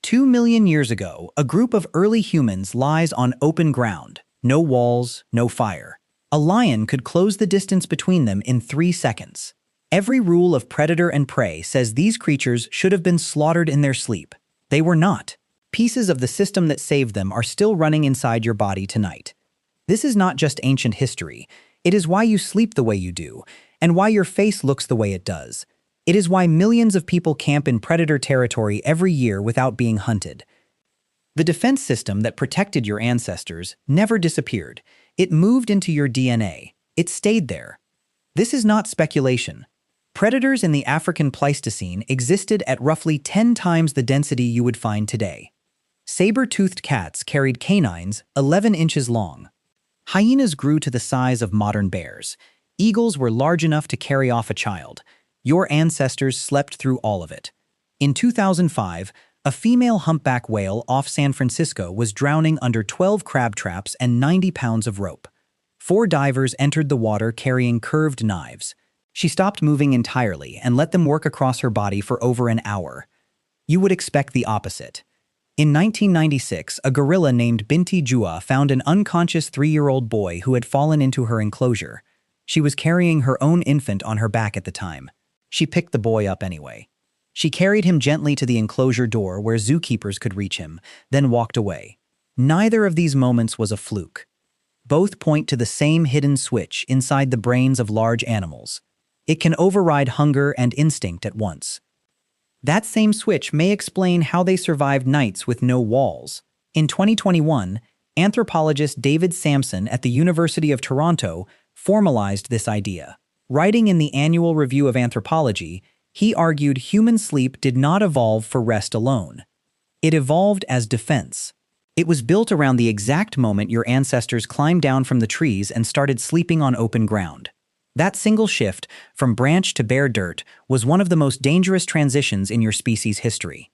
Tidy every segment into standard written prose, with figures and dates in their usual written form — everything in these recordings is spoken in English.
2 million years ago, a group of early humans lies on open ground. No walls, no fire. A lion could close the distance between them in 3 seconds. Every rule of predator and prey says these creatures should have been slaughtered in their sleep. They were not. Pieces of the system that saved them are still running inside your body tonight. This is not just ancient history. It is why you sleep the way you do, and why your face looks the way it does. It is why millions of people camp in predator territory every year without being hunted. The defense system that protected your ancestors never disappeared. It moved into your DNA. It stayed there. This is not speculation. Predators in the African Pleistocene existed at roughly 10 times the density you would find today. Saber-toothed cats carried canines 11 inches long. Hyenas grew to the size of modern bears. Eagles were large enough to carry off a child. Your ancestors slept through all of it. In 2005, a female humpback whale off San Francisco was drowning under 12 crab traps and 90 pounds of rope. 4 divers entered the water carrying curved knives. She stopped moving entirely and let them work across her body for over an hour. You would expect the opposite. In 1996, a gorilla named Binti Jua found an unconscious 3-year-old boy who had fallen into her enclosure. She was carrying her own infant on her back at the time. She picked the boy up anyway. She carried him gently to the enclosure door where zookeepers could reach him, then walked away. Neither of these moments was a fluke. Both point to the same hidden switch inside the brains of large animals. It can override hunger and instinct at once. That same switch may explain how they survived nights with no walls. In 2021, anthropologist David Samson at the University of Toronto formalized this idea. Writing in the Annual Review of Anthropology, he argued human sleep did not evolve for rest alone. It evolved as defense. It was built around the exact moment your ancestors climbed down from the trees and started sleeping on open ground. That single shift, from branch to bare dirt, was one of the most dangerous transitions in your species' history.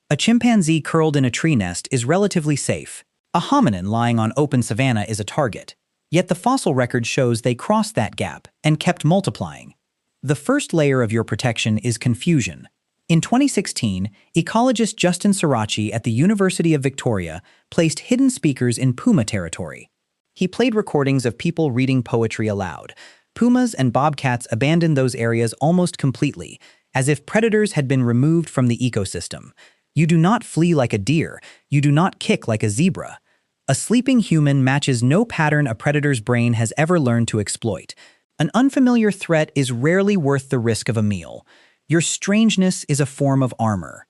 A chimpanzee curled in a tree nest is relatively safe. A hominin lying on open savanna is a target. Yet the fossil record shows they crossed that gap and kept multiplying. The first layer of your protection is confusion. In 2016, ecologist Justin Suraci at the University of Victoria placed hidden speakers in puma territory. He played recordings of people reading poetry aloud. Pumas and bobcats abandoned those areas almost completely, as if predators had been removed from the ecosystem. You do not flee like a deer. You do not kick like a zebra. A sleeping human matches no pattern a predator's brain has ever learned to exploit. An unfamiliar threat is rarely worth the risk of a meal. Your strangeness is a form of armor.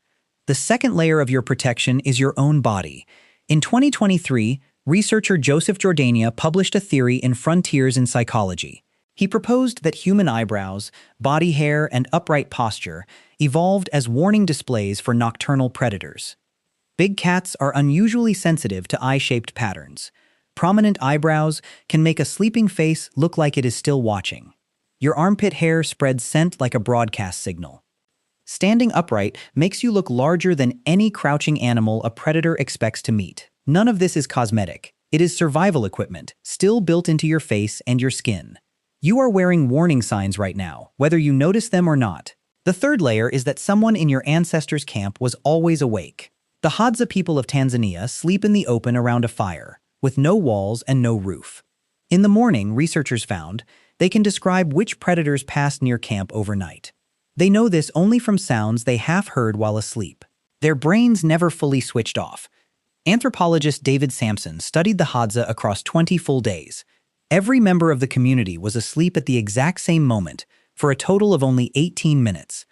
The second layer of your protection is your own body. In 2023, researcher Joseph Jordania published a theory in Frontiers in Psychology. He proposed that human eyebrows, body hair, and upright posture evolved as warning displays for nocturnal predators. Big cats are unusually sensitive to eye-shaped patterns. Prominent eyebrows can make a sleeping face look like it is still watching. Your armpit hair spreads scent like a broadcast signal. Standing upright makes you look larger than any crouching animal a predator expects to meet. None of this is cosmetic. It is survival equipment, still built into your face and your skin. You are wearing warning signs right now, whether you notice them or not. The third layer is that someone in your ancestors' camp was always awake. The Hadza people of Tanzania sleep in the open around a fire, with no walls and no roof. In the morning, researchers found, they can describe which predators passed near camp overnight. They know this only from sounds they half heard while asleep. Their brains never fully switched off. Anthropologist David Samson studied the Hadza across 20 full days. Every member of the community was asleep at the exact same moment, for a total of only 18 minutes.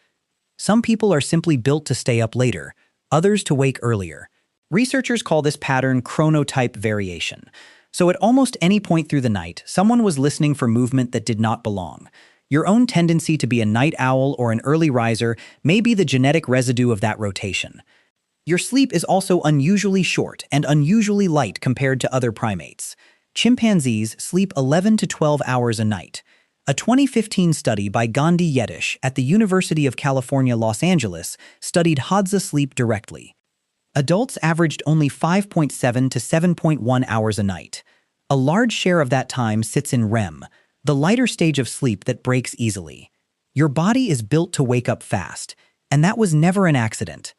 Some people are simply built to stay up later, others to wake earlier. Researchers call this pattern chronotype variation. So at almost any point through the night, someone was listening for movement that did not belong. Your own tendency to be a night owl or an early riser may be the genetic residue of that rotation. Your sleep is also unusually short and unusually light compared to other primates. Chimpanzees sleep 11 to 12 hours a night. A 2015 study by Gandhi Yetish at the University of California, Los Angeles studied Hadza sleep directly. Adults averaged only 5.7 to 7.1 hours a night. A large share of that time sits in REM, the lighter stage of sleep that breaks easily. Your body is built to wake up fast, and that was never an accident.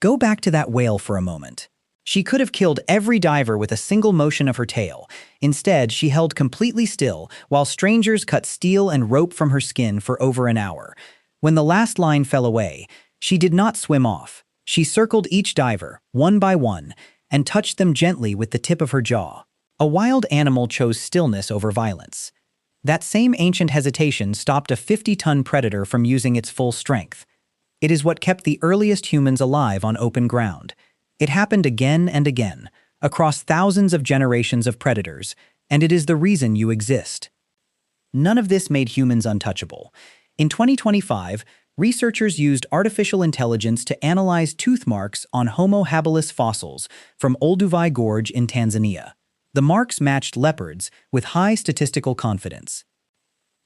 Go back to that whale for a moment. She could have killed every diver with a single motion of her tail. Instead, she held completely still while strangers cut steel and rope from her skin for over an hour. When the last line fell away, she did not swim off. She circled each diver, one by one, and touched them gently with the tip of her jaw. A wild animal chose stillness over violence. That same ancient hesitation stopped a 50-ton predator from using its full strength. It is what kept the earliest humans alive on open ground. It happened again and again, across thousands of generations of predators, and it is the reason you exist. None of this made humans untouchable. In 2025, researchers used artificial intelligence to analyze tooth marks on Homo habilis fossils from Olduvai Gorge in Tanzania. The marks matched leopards with high statistical confidence.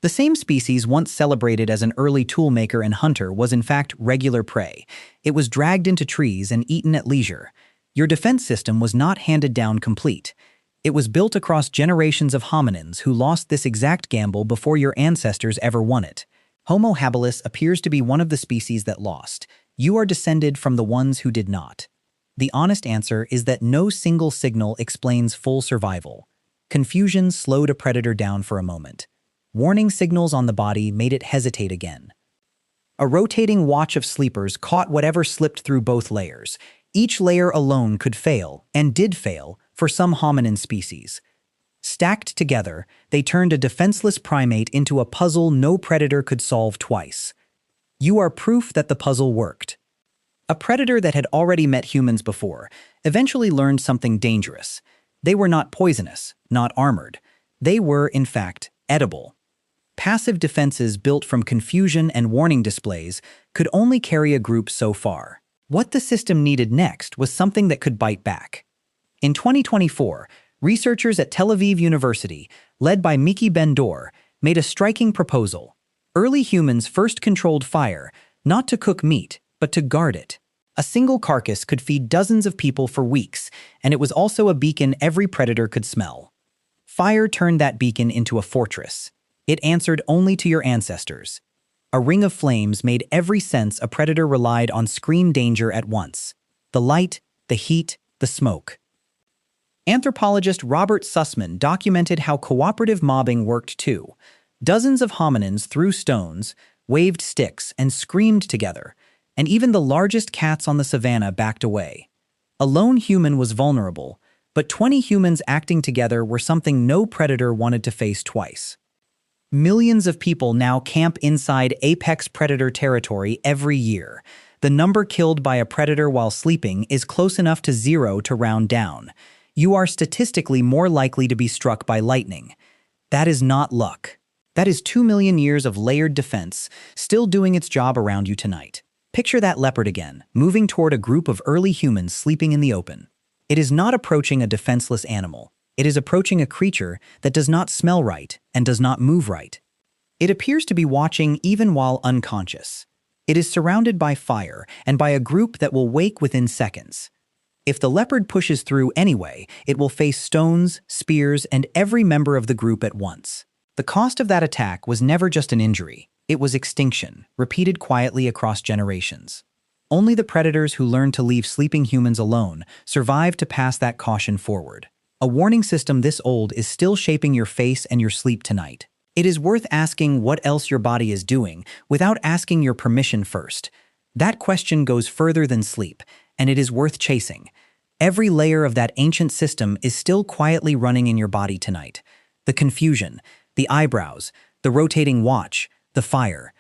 The same species once celebrated as an early toolmaker and hunter was in fact regular prey. It was dragged into trees and eaten at leisure. Your defense system was not handed down complete. It was built across generations of hominins who lost this exact gamble before your ancestors ever won it. Homo habilis appears to be one of the species that lost. You are descended from the ones who did not. The honest answer is that no single signal explains full survival. Confusion slowed a predator down for a moment. Warning signals on the body made it hesitate again. A rotating watch of sleepers caught whatever slipped through both layers. Each layer alone could fail, and did fail, for some hominin species. Stacked together, they turned a defenseless primate into a puzzle no predator could solve twice. You are proof that the puzzle worked. A predator that had already met humans before eventually learned something dangerous. They were not poisonous, not armored. They were, in fact, edible. Passive defenses built from confusion and warning displays could only carry a group so far. What the system needed next was something that could bite back. In 2024, researchers at Tel Aviv University, led by Miki Ben-Dor, made a striking proposal. Early humans first controlled fire, not to cook meat, but to guard it. A single carcass could feed dozens of people for weeks, and it was also a beacon every predator could smell. Fire turned that beacon into a fortress. It answered only to your ancestors. A ring of flames made every sense a predator relied on scream danger at once. The light, the heat, the smoke. Anthropologist Robert Sussman documented how cooperative mobbing worked too. Dozens of hominins threw stones, waved sticks, and screamed together, and even the largest cats on the savannah backed away. A lone human was vulnerable, but 20 humans acting together were something no predator wanted to face twice. Millions of people now camp inside apex predator territory every year. The number killed by a predator while sleeping is close enough to 0 to round down. You are statistically more likely to be struck by lightning. That is not luck. That is 2 million years of layered defense still doing its job around you tonight. Picture that leopard again, moving toward a group of early humans sleeping in the open. It is not approaching a defenseless animal. It is approaching a creature that does not smell right and does not move right. It appears to be watching even while unconscious. It is surrounded by fire and by a group that will wake within seconds. If the leopard pushes through anyway, it will face stones, spears, and every member of the group at once. The cost of that attack was never just an injury. It was extinction, repeated quietly across generations. Only the predators who learned to leave sleeping humans alone survived to pass that caution forward. A warning system this old is still shaping your face and your sleep tonight. It is worth asking what else your body is doing without asking your permission first. That question goes further than sleep, and it is worth chasing. Every layer of that ancient system is still quietly running in your body tonight. The confusion, the eyebrows, the rotating watch, the fire.